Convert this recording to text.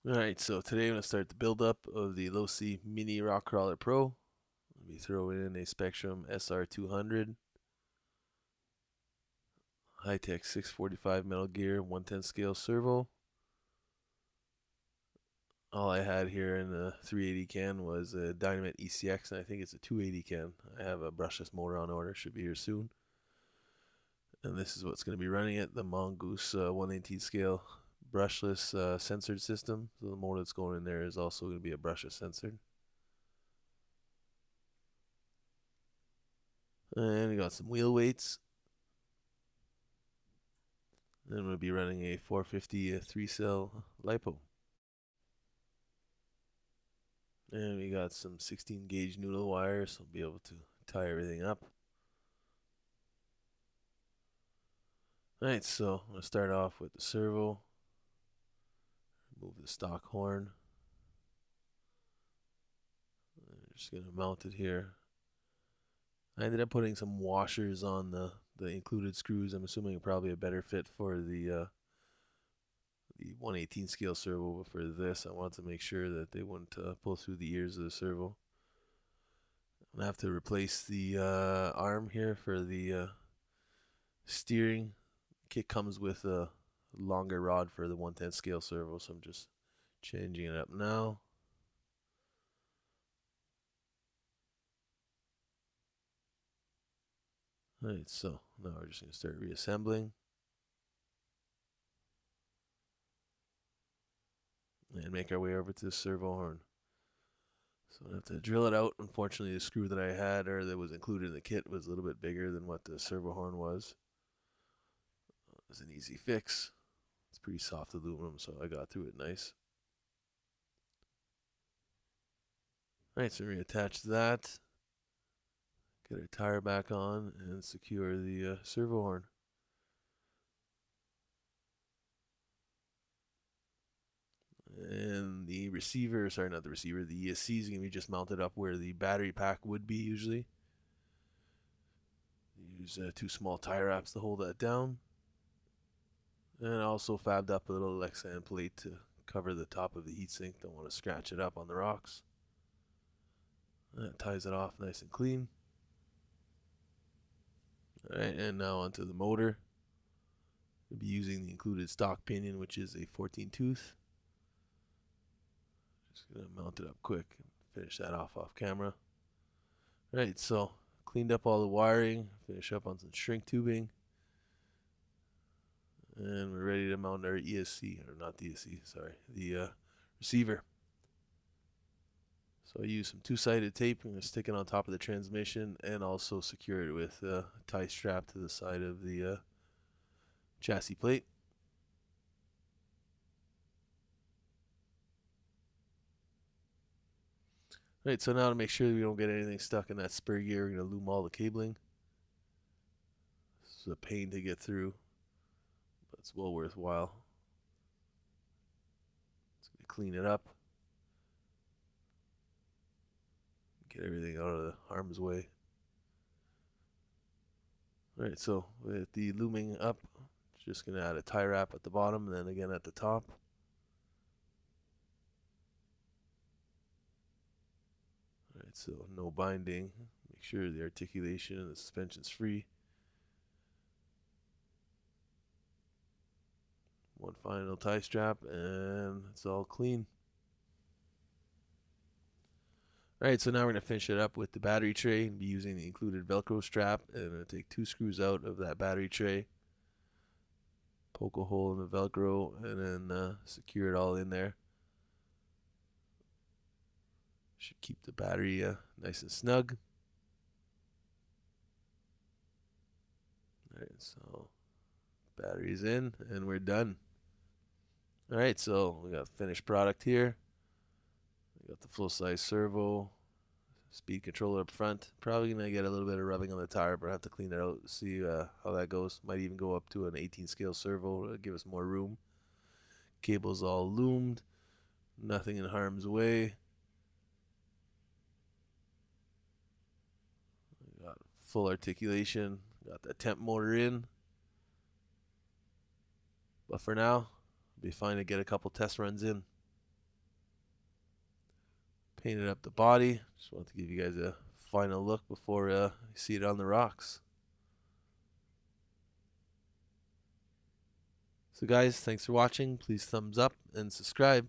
Alright, so today I'm going to start the build-up of the Losi Mini Rock Crawler Pro. I'll be throwing in a Spectrum SR200, high-tech 645 Metal Gear 110 scale servo. All I had here in the 380 can was a Dynamite ECX, and I think it's a 280 can. I have a brushless motor on order, should be here soon. And this is what's going to be running it, the Mongoose 118 scale brushless censored system. So the motor that's going in there is also going to be a brushless censored. And we got some wheel weights. Then we'll be running a 450 3-cell LiPo. And we got some 16 gauge noodle wires, so we'll be able to tie everything up. Alright, so I'm going to start off with the servo. Remove the stock horn. I'm just going to mount it here. I ended up putting some washers on the included screws. I'm assuming probably a better fit for the 118 scale servo, but for this I wanted to make sure that they wouldn't pull through the ears of the servo. I'm going to have to replace the arm here for the steering. Kit comes with a longer rod for the 110 scale servo, so I'm just changing it up now. Alright, so now we're just going to start reassembling. And make our way over to the servo horn. So I have to drill it out. Unfortunately, the screw that I had, or that was included in the kit, was a little bit bigger than what the servo horn was. It was an easy fix. It's pretty soft aluminum, so I got through it nice. Alright, so reattach that. Get our tire back on and secure the servo horn. And the receiver, sorry, not the receiver, the ESC is going to be just mounted up where the battery pack would be usually. Use 2 small tie wraps to hold that down. And I also fabbed up a little Lexan plate to cover the top of the heatsink. Don't want to scratch it up on the rocks. That ties it off nice and clean. Alright, and now onto the motor. We'll be using the included stock pinion, which is a 14 tooth. Just gonna mount it up quick and finish that off camera. Right, so cleaned up all the wiring, finish up on some shrink tubing, and we're ready to mount our ESC, or not the ESC, sorry, the receiver. So I use some 2-sided tape. I'm going to stick it on top of the transmission and also secure it with a tie strap to the side of the chassis plate. Right, so now to make sure that we don't get anything stuck in that spur gear, we're going to loom all the cabling. This is a pain to get through, but it's well worthwhile. It's going to clean it up. Get everything out of the harm's way. Alright, so with the looming up, just going to add a tie wrap at the bottom and then again at the top. Alright, so no binding. Make sure the articulation and the suspension's free. One final tie strap and it's all clean. Alright, so now we're going to finish it up with the battery tray and be using the included Velcro strap. And I'm going to take 2 screws out of that battery tray, poke a hole in the Velcro, and then secure it all in there. Should keep the battery nice and snug. Alright, so battery's in and we're done. Alright, so we got finished product here. We got the full-size servo, speed controller up front. Probably going to get a little bit of rubbing on the tire, but I have to clean it out to see how that goes. Might even go up to an 18 scale servo to give us more room. Cable's all loomed. Nothing in harm's way. We got full articulation. Got the temp motor in. But for now, it'll be fine to get a couple test runs in. painted up the body. Just wanted to give you guys a final look before you see it on the rocks. So guys, thanks for watching. Please thumbs up and subscribe.